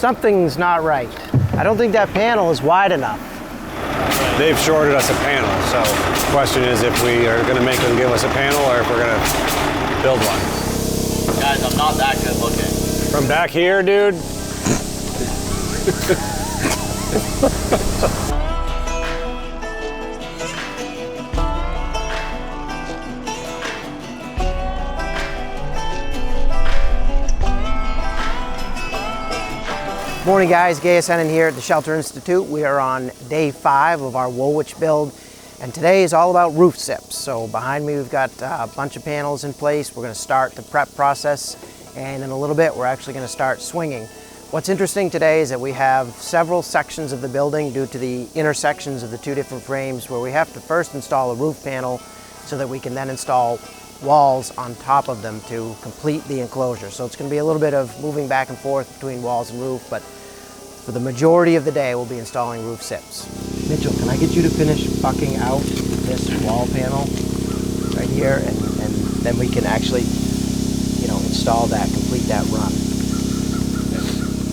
something's not right. I don't think that panel is wide enough. They've shorted us a panel, so the question is if we are going to make them give us a panel or if we're going to build one. Guys, I'm not that good looking. From back here, dude? Morning guys, Gaius here at the Shelter Institute. We are on day 5 of our Woolwich build, and today is all about roof sips. So behind me we've got a bunch of panels in place. We're going to start the prep process, and in a little bit we're actually going to start swinging. What's interesting today is that we have several sections of the building due to the intersections of the 2 different frames where we have to first install a roof panel so that we can then install walls on top of them to complete the enclosure. So it's going to be a little bit of moving back and forth between walls and roof, but for the majority of the day we'll be installing roof sips. Mitchell, can I get you to finish bucking out this wall panel right here, and then we can actually, install that, complete that run.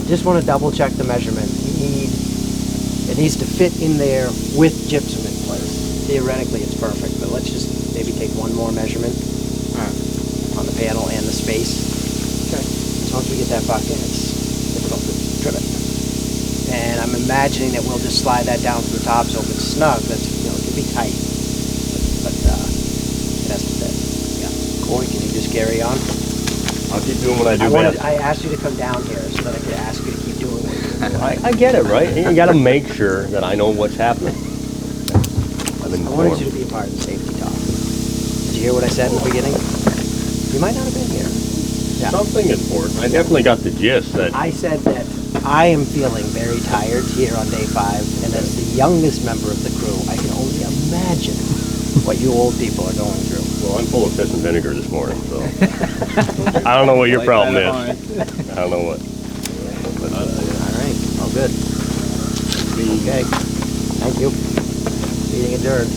Just want to double check the measurement. It needs to fit in there with gypsum in place. Theoretically it's perfect, but let's just maybe take one more measurement on the panel and the space. Okay. So once we get that bucket, it's difficult to trim it. And I'm imagining that we'll just slide that down from the top, so if it's snug, that's, it can be tight, but it has to fit. Yeah. Corey, can you just carry on? I'll keep doing what I do best. I asked you to come down here so that I could ask you to keep doing what you're doing. I get it, right? You got to make sure that I know what's happening. I wanted you to be a part of the safety talk. Did you hear what I said in the beginning? You might not have been here. Yeah. Something important. I definitely got the gist that I said that I am feeling very tired here on day 5, and as the youngest member of the crew, I can only imagine what you old people are going through. well, I'm full of piss and vinegar this morning, so I don't know what your problem is. I don't know what. All right, all good. Okay, thank you. Meeting adjourned.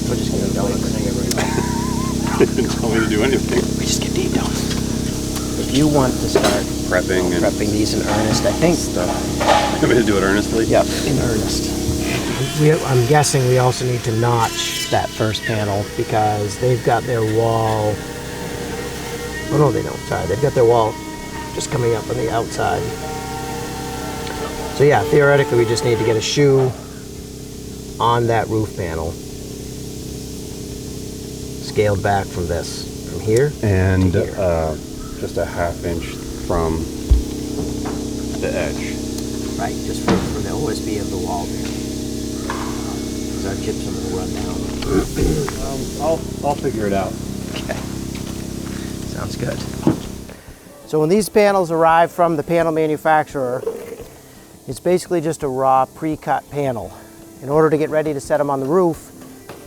We're just gonna go and sing everybody. Didn't tell me to do anything. We just get deep down. If you want to start Prepping these in earnest, I think. I'm going to do it earnestly? Yep, in earnest. I'm guessing we also need to notch that first panel because they've got their wall. Oh no, they don't. Sorry, they've got their wall just coming up on the outside. So yeah, theoretically we just need to get a shoe on that roof panel, scaled back from here And to here. Just a ½ inch from the edge. Right, just from the OSB of the wall there. Because our gypsum will run down. I'll figure it out. Okay. Sounds good. So when these panels arrive from the panel manufacturer, it's basically just a raw pre-cut panel. In order to get ready to set them on the roof,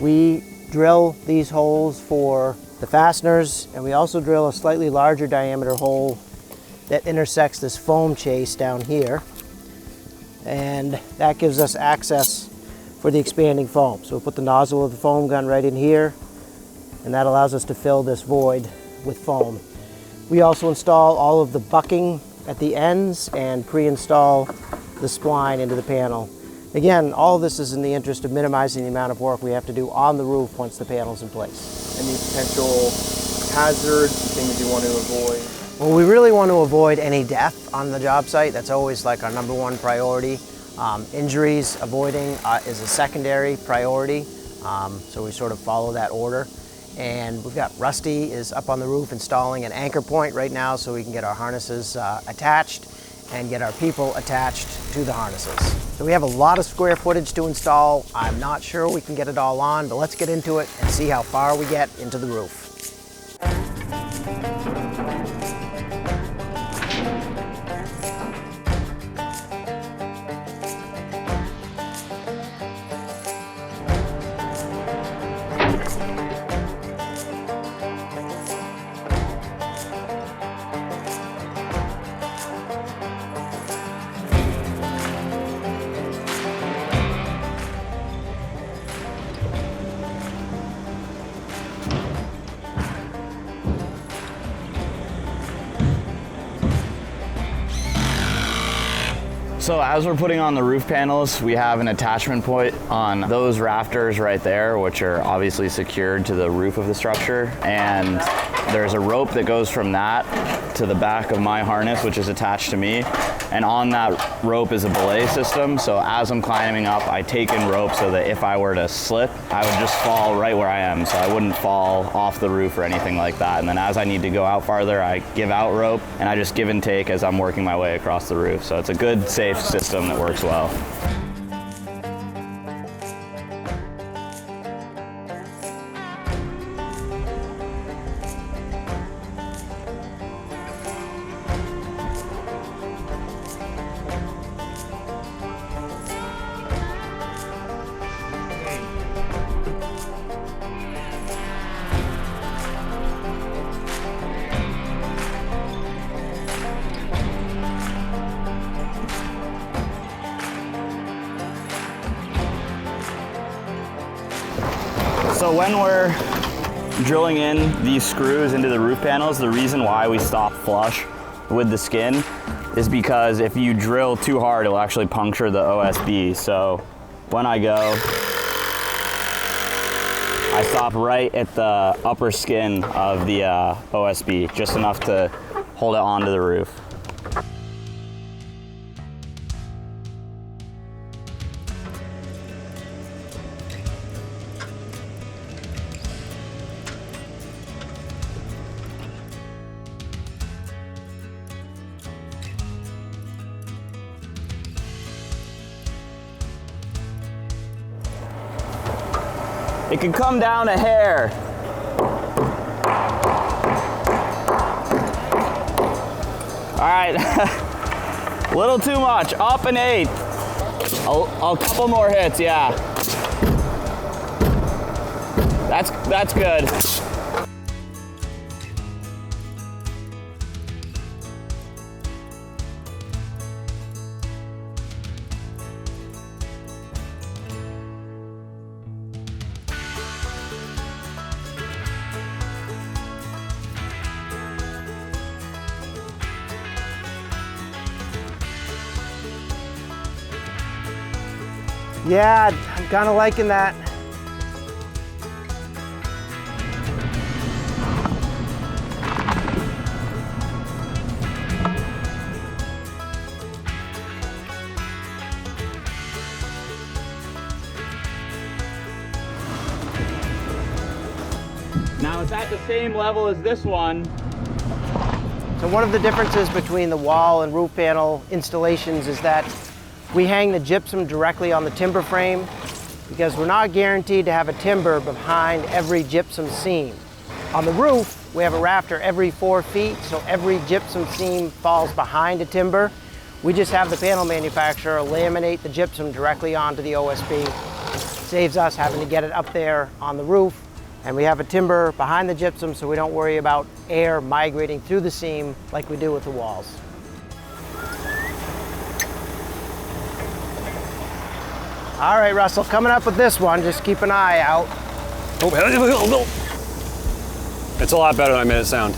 we drill these holes for the fasteners, and we also drill a slightly larger diameter hole that intersects this foam chase down here, and that gives us access for the expanding foam. So we'll put the nozzle of the foam gun right in here, and that allows us to fill this void with foam. We also install all of the bucking at the ends and pre-install the spline into the panel. Again, all of this is in the interest of minimizing the amount of work we have to do on the roof once the panel's in place. Any potential hazards, things you want to avoid? Well, we really want to avoid any death on the job site. That's always like our #1 priority. Injuries avoiding is a secondary priority, so we sort of follow that order. And we've got Rusty is up on the roof installing an anchor point right now so we can get our harnesses attached and get our people attached to the harnesses. So we have a lot of square footage to install. I'm not sure we can get it all on, but let's get into it and see how far we get into the roof. So as we're putting on the roof panels, we have an attachment point on those rafters right there, which are obviously secured to the roof of the structure. And there's a rope that goes from that to the back of my harness, which is attached to me. And on that rope is a belay system. So as I'm climbing up, I take in rope so that if I were to slip, I would just fall right where I am. So I wouldn't fall off the roof or anything like that. And then as I need to go out farther, I give out rope and I just give and take as I'm working my way across the roof. So it's a good, safe system that works well. So when we're drilling in these screws into the roof panels, the reason why we stop flush with the skin is because if you drill too hard, it will actually puncture the OSB. So when I go, I stop right at the upper skin of the OSB, just enough to hold it onto the roof. It can come down a hair. All right, a little too much, up an eighth. A couple more hits, yeah. That's good. Yeah, I'm kind of liking that. Now it's at the same level as this one. So one of the differences between the wall and roof panel installations is that we hang the gypsum directly on the timber frame because we're not guaranteed to have a timber behind every gypsum seam. On the roof, we have a rafter every 4 feet, so every gypsum seam falls behind a timber. We just have the panel manufacturer laminate the gypsum directly onto the OSB. Saves us having to get it up there on the roof. And we have a timber behind the gypsum so we don't worry about air migrating through the seam like we do with the walls. All right, Russell, coming up with this one, just keep an eye out. It's a lot better than I made it sound.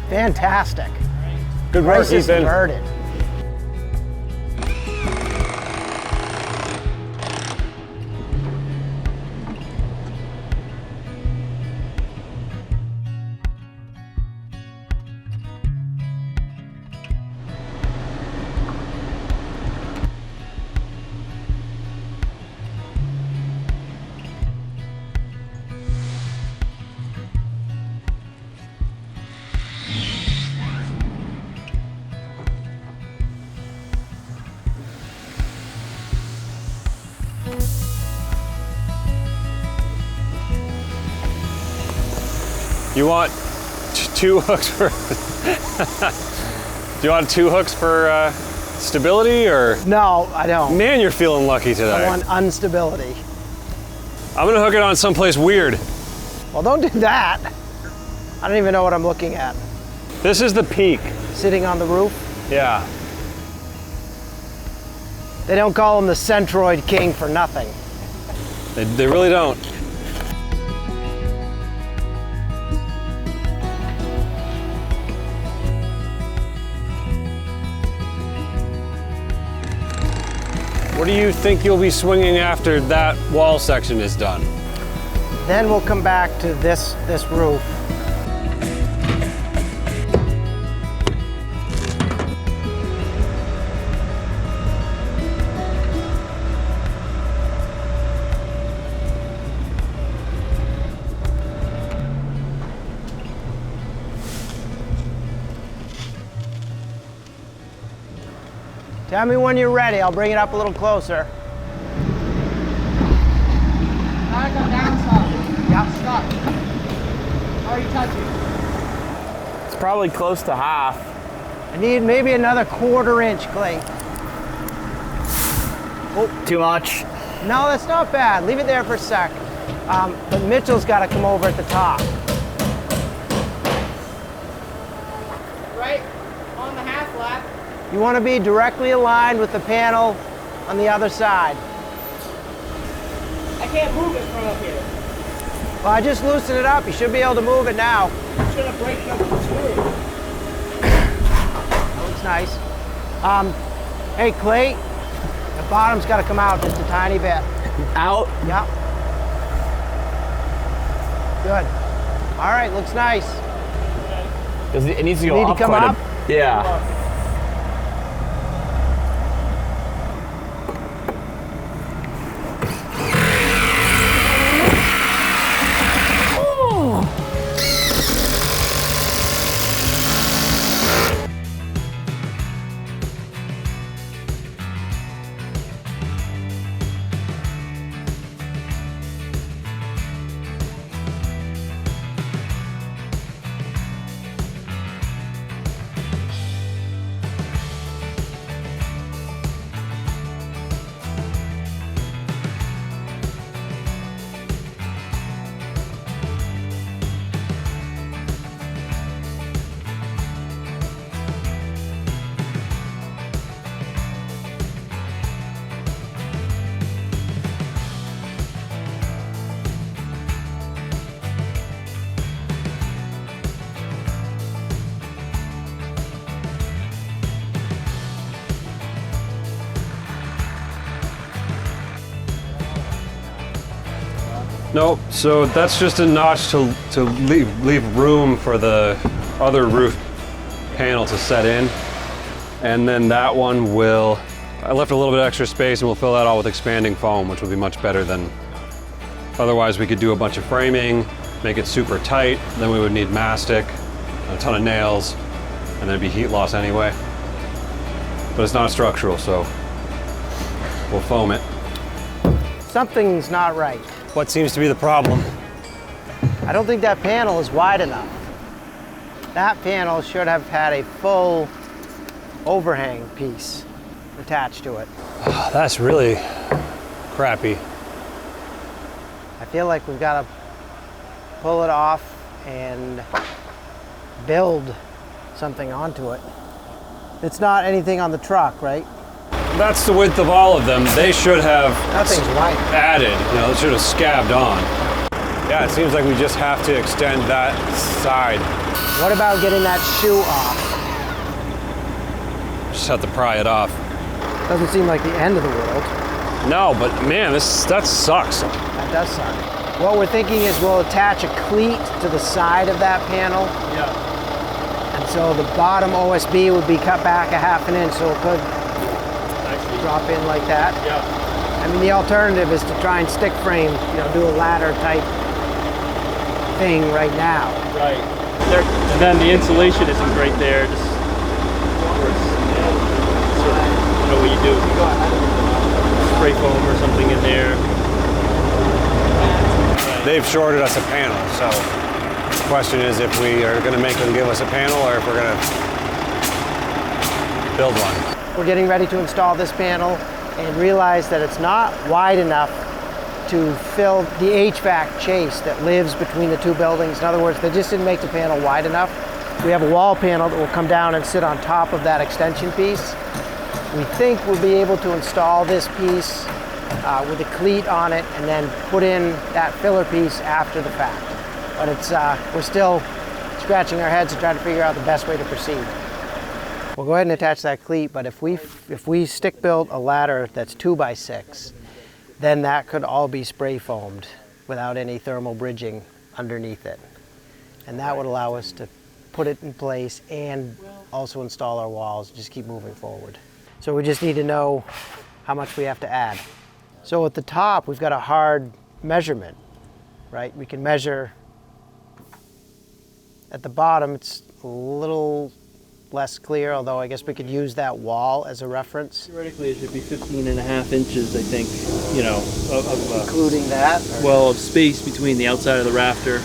Fantastic. Good work, Price is Ethan. converted. You want two hooks for... Do you want two hooks for stability, or? No, I don't. Man, you're feeling lucky today. I want instability. I'm gonna hook it on someplace weird. Well, don't do that. I don't even know what I'm looking at. This is the peak. Sitting on the roof. Yeah. They don't call him the Centroid King for nothing. They really don't. What do you think you'll be swinging after that wall section is done? Then we'll come back to this roof. Tell me when you're ready. I'll bring it up a little closer. I go down some. Yep. Stuck. How are you touching? It's probably close to half. I need maybe another 1/4 inch, Clay. Too much. No, that's not bad. Leave it there for a sec. But Mitchell's got to come over at the top. Right on the half lap. You want to be directly aligned with the panel on the other side. I can't move it from up here. Well, I just loosened it up. You should be able to move it now. It's gonna break up the screw. That looks nice. Hey, Clay, the bottom's got to come out just a tiny bit. Out. Yep. Good. All right, looks nice. It needs to go Need to up come quite up? Yeah. Nope, so that's just a notch to leave room for the other roof panel to set in. And then that one will, I left a little bit of extra space and we'll fill that all with expanding foam, which will be much better than, otherwise we could do a bunch of framing, make it super tight, then we would need mastic, a ton of nails, and there'd be heat loss anyway. But it's not structural, so we'll foam it. Something's not right. What seems to be the problem? I don't think that panel is wide enough. That panel should have had a full overhang piece attached to it. That's really crappy. I feel like we've got to pull it off and build something onto it. It's not anything on the truck, right? That's the width of all of them. They should have Nothing's wide. added, they should have scabbed on. Yeah, it seems like we just have to extend that side. What about getting that shoe off? Just have to pry it off. Doesn't seem like the end of the world. No, but man, that sucks. That does suck. What we're thinking is we'll attach a cleat to the side of that panel. Yeah. And so the bottom OSB would be cut back a 1/2 inch, so it could drop in like that. Yeah. I mean, the alternative is to try and stick frame, do a ladder type thing right now. Right. There, and then the insulation isn't great there. Just, what you do? Spray foam or something in there. They've shorted us a panel, so Question is if we are going to make them give us a panel or if we're going to build one. We're getting ready to install this panel and realize that it's not wide enough to fill the HVAC chase that lives between the two buildings. In other words, they just didn't make the panel wide enough. We have a wall panel that will come down and sit on top of that extension piece. We think we'll be able to install this piece with a cleat on it and then put in that filler piece after the fact. But it's we're still scratching our heads and trying to figure out the best way to proceed. We'll go ahead and attach that cleat, but if we stick build a ladder that's 2x6, then that could all be spray foamed without any thermal bridging underneath it. And that would allow us to put it in place and also install our walls, just keep moving forward. So we just need to know how much we have to add. So at the top, we've got a hard measurement, right? We can measure. At the bottom, it's a little less clear, although I guess we could use that wall as a reference. Theoretically, it should be 15.5 inches, I think, you know, Including that? well, of space between the outside of the rafter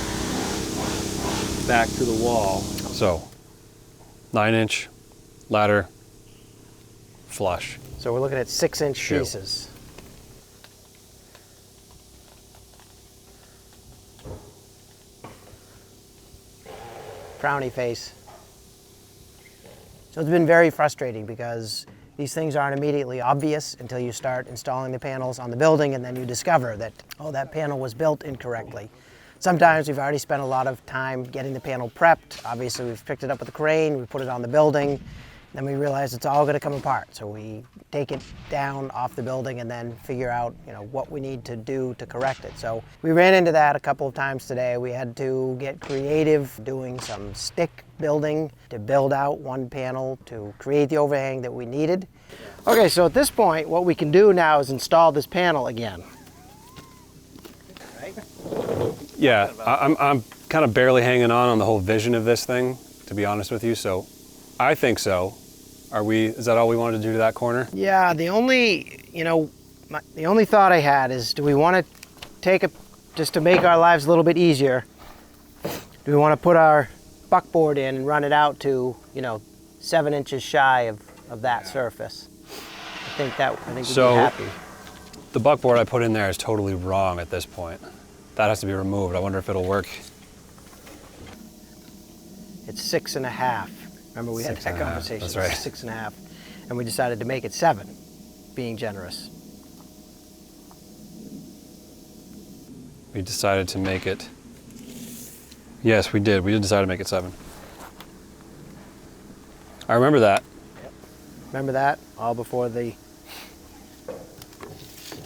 back to the wall. So 9-inch ladder, flush. So we're looking at 6-inch Shoe. pieces. Frowny face. So it's been very frustrating because these things aren't immediately obvious until you start installing the panels on the building, and then you discover that, oh, that panel was built incorrectly. Sometimes we've already spent a lot of time getting the panel prepped. Obviously, we've picked it up with a crane, we put it on the building, then we realize it's all going to come apart. So we take it down off the building and then figure out, you know, what we need to do to correct it. So we ran into that a couple of times today. We had to get creative doing some stick building to build out one panel to create the overhang that we needed. Okay, so at this point, what we can do now is install this panel again. Yeah, I'm kind of barely hanging on the whole vision of this thing, to be honest with you. So I think so. Is that all we wanted to do to that corner? Yeah, the only, the only thought I had is, do we want to take just to make our lives a little bit easier, do we want to put our buckboard in and run it out to, 7 inches shy of that surface? I think we'd be happy. The buckboard I put in there is totally wrong at this point. That has to be removed. I wonder if it'll work. It's 6.5. Remember we had that conversation. That's right. 6.5. And we decided to make it 7, being generous. We decided to make it. Yes, we did. We did decide to make it 7. I remember that. Yep. Remember that? All before the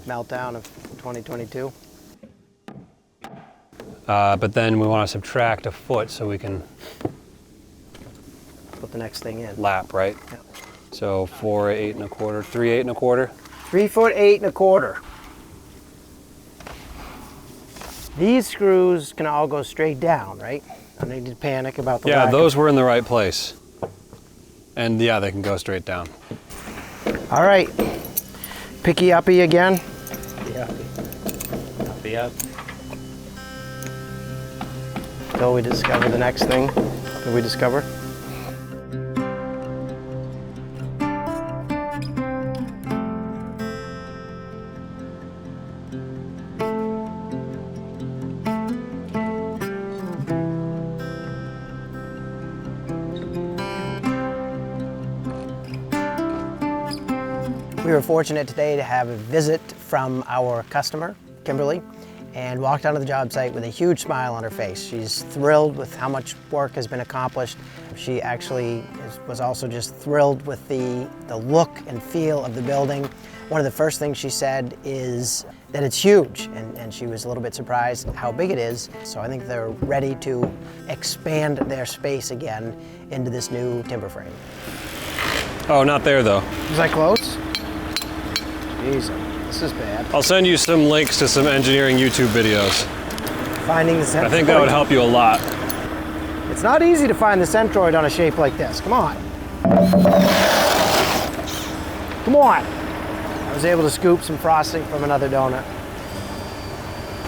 meltdown of 2022. But then we want to subtract a foot so we can Put the next thing in. lap, right? Yep. So 4 8 1/4, 3 8 1/4. 3 foot 8 1/4. These screws can all go straight down, right? I don't need to panic about the Yeah, lack those were in the right place. And yeah, they can go straight down. All right. Picky uppy again. Yeah. Until we discover the next thing that we discover. We were fortunate today to have a visit from our customer, Kimberly, and walked onto the job site with a huge smile on her face. She's thrilled with how much work has been accomplished. She actually was also just thrilled with the look and feel of the building. One of the first things she said is that it's huge, and she was a little bit surprised how big it is. So I think they're ready to expand their space again into this new timber frame. Oh, not there though. Was I close? Jeez, this is bad. I'll send you some links to some engineering YouTube videos. Finding the centroid. I think that would help you a lot. It's not easy to find the centroid on a shape like this. Come on. Come on. I was able to scoop some frosting from another donut.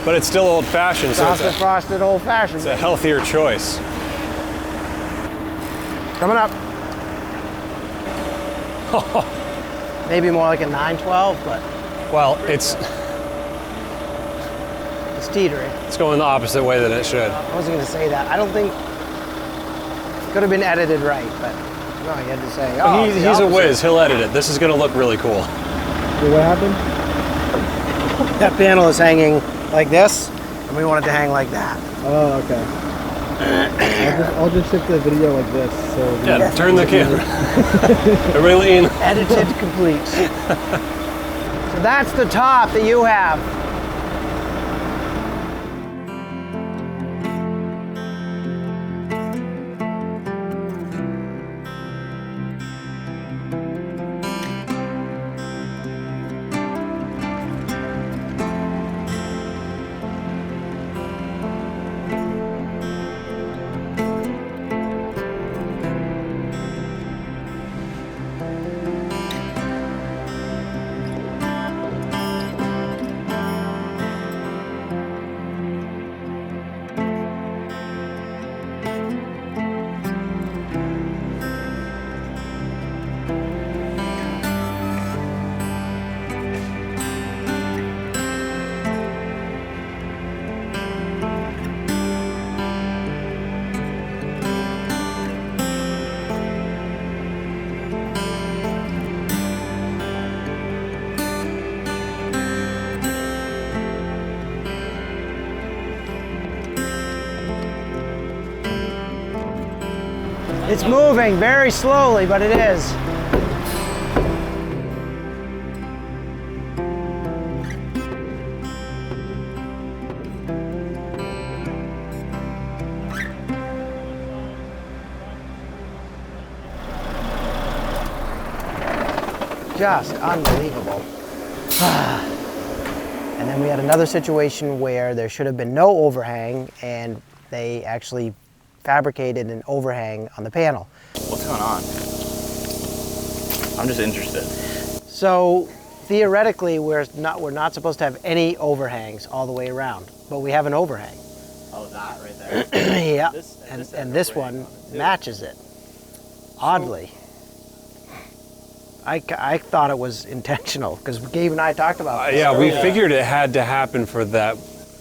But it's still old-fashioned, so Frosted, frosted, old-fashioned. it's a healthier choice. Coming up. Maybe more like a 912, but Well, it's teetering. going the opposite way than it should. I wasn't going to say that. I don't think it could have been edited right, but no, you had to say. Oh, it's the He's a opposite. whiz. He'll edit it. This is going to look really cool. What happened? That panel is hanging like this, and we want it to hang like that. Oh, okay. I'll just shift the video like this. So Yeah, turn the camera. Everybody lean. Edited complete. So that's the top that you have. It's moving very slowly, but it is. Just unbelievable. And then we had another situation where there should have been no overhang, and they actually fabricated an overhang on the panel. What's going on? I'm just interested. So theoretically, we're not supposed to have any overhangs all the way around, but we have an overhang. Oh, that right there? Yeah, This and this one matches it. Oddly. I thought it was intentional, because Gabe and I talked about this. Yeah, we earlier. figured it had to happen for that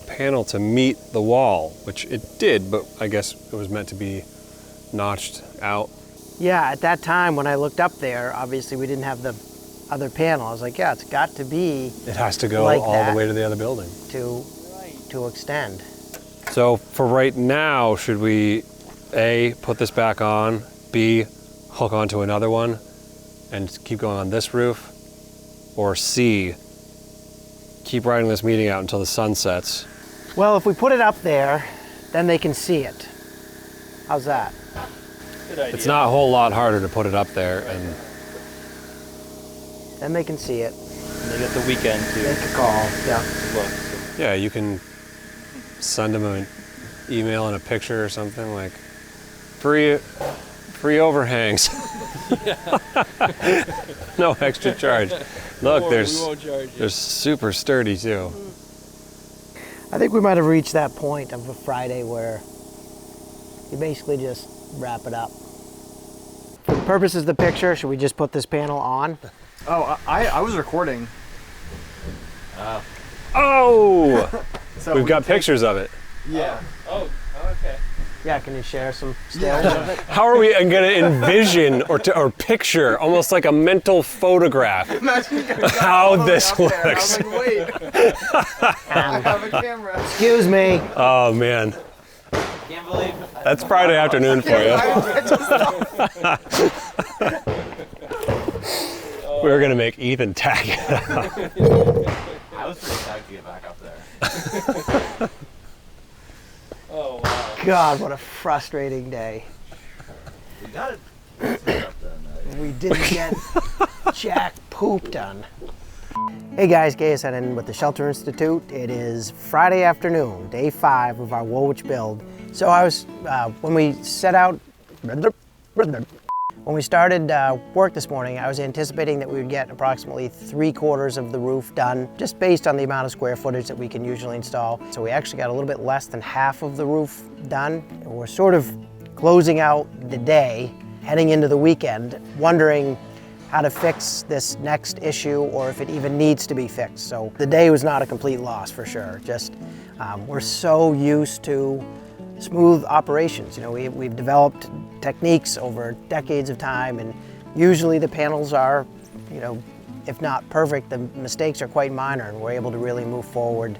panel to meet the wall, which it did, but I guess it was meant to be notched out. Yeah, at that time when I looked up there, obviously we didn't have the other panel. I was like, yeah, it's got to be It has to go Like all that. the way to the other building. to extend. So for right now, should we A, put this back on, B, hook onto another one and keep going on this roof, or C, keep riding this meeting out until the sun sets? Well, if we put it up there, then they can see it. How's that? Good idea. It's not a whole lot harder to put it up there, and Then they can see it. They get the weekend to Make a call. Yeah. look. yeah, you can send them an email and a picture or something like, free overhangs. No extra charge. Look, We won't charge you. they're super sturdy too. I think we might have reached that point of a Friday where you basically just wrap it up. For the purposes of the picture, should we just put this panel on? Oh, I was recording. Oh! So We've we got can take- pictures of it. Yeah. Oh, okay. Yeah, can you share some stills of it? How are we going to envision or picture, almost like a mental photograph, how this looks? I was like, wait. I have a camera. Excuse me. Oh man, Can't believe that's Friday afternoon for you. We were gonna make Ethan tag it. I was pretty psyched to get back up there. Oh, wow. God, what a frustrating day. We got it. We didn't get jack poop done. Hey guys, Gaius in with the Shelter Institute. It is Friday afternoon, day 5 of our Woolwich build. So I was, when we set out When we started work this morning, I was anticipating that we would get approximately 3/4 of the roof done, just based on the amount of square footage that we can usually install. So we actually got a little bit less than half of the roof done. We're sort of closing out the day, heading into the weekend, wondering how to fix this next issue or if it even needs to be fixed. So the day was not a complete loss for sure. Just we're so used to smooth operations. You know, we've developed techniques over decades of time, and usually the panels are, you know, if not perfect, the mistakes are quite minor, and we're able to really move forward,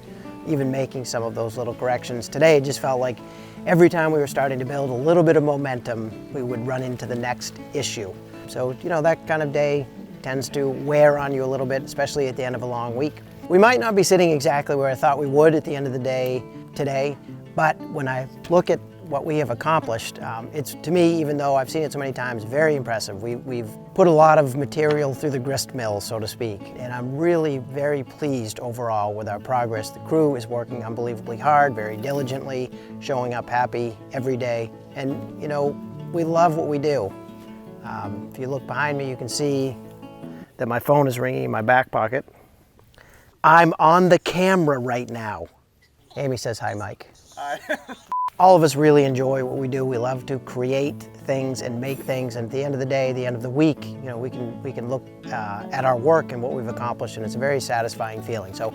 even making some of those little corrections. Today it just felt like every time we were starting to build a little bit of momentum, we would run into the next issue. So, you know, that kind of day tends to wear on you a little bit, especially at the end of a long week. We might not be sitting exactly where I thought we would at the end of the day today, but when I look at what we have accomplished, it's, to me, even though I've seen it so many times, very impressive. We've put a lot of material through the grist mill, so to speak, and I'm really very pleased overall with our progress. The crew is working unbelievably hard, very diligently, showing up happy every day, and you know, we love what we do. If you look behind me, you can see that my phone is ringing in my back pocket. I'm on the camera right now. Amy says hi, Mike. Hi. All of us really enjoy what we do. We love to create things and make things, and at the end of the day, the end of the week, you know, we can look at our work and what we've accomplished, and it's a very satisfying feeling. So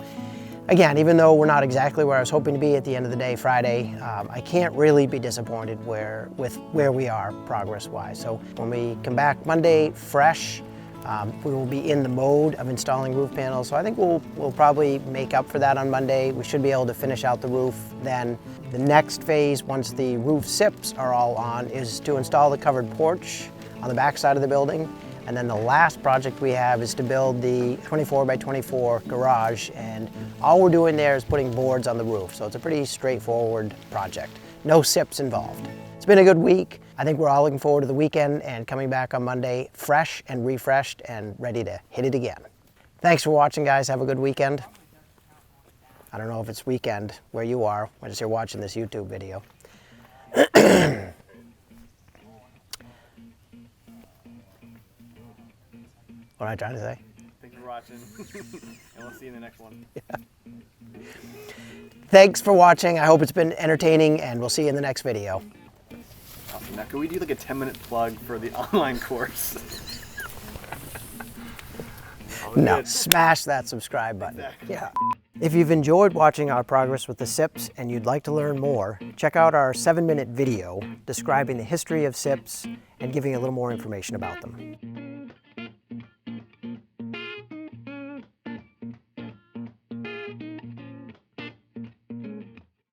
again, even though we're not exactly where I was hoping to be at the end of the day Friday, I can't really be disappointed with where we are progress-wise. So when we come back Monday fresh, we will be in the mode of installing roof panels. So I think we'll probably make up for that on Monday. We should be able to finish out the roof. Then the next phase, once the roof SIPs are all on, is to install the covered porch on the back side of the building. And then the last project we have is to build the 24 by 24 garage. And all we're doing there is putting boards on the roof. So it's a pretty straightforward project. No SIPs involved. It's been a good week. I think we're all looking forward to the weekend and coming back on Monday fresh and refreshed and ready to hit it again. Thanks for watching, guys. Have a good weekend. I don't know if it's weekend where you are when you're watching this YouTube video. What am I trying to say? Thanks for watching, and we'll see you in the next one. Yeah. Thanks for watching. I hope it's been entertaining, and we'll see you in the next video. Awesome. Now, can we do like a 10-minute plug for the online course? No, smash that subscribe button. Exactly. Yeah. If you've enjoyed watching our progress with the SIPs and you'd like to learn more, check out our 7-minute video describing the history of SIPs and giving a little more information about them.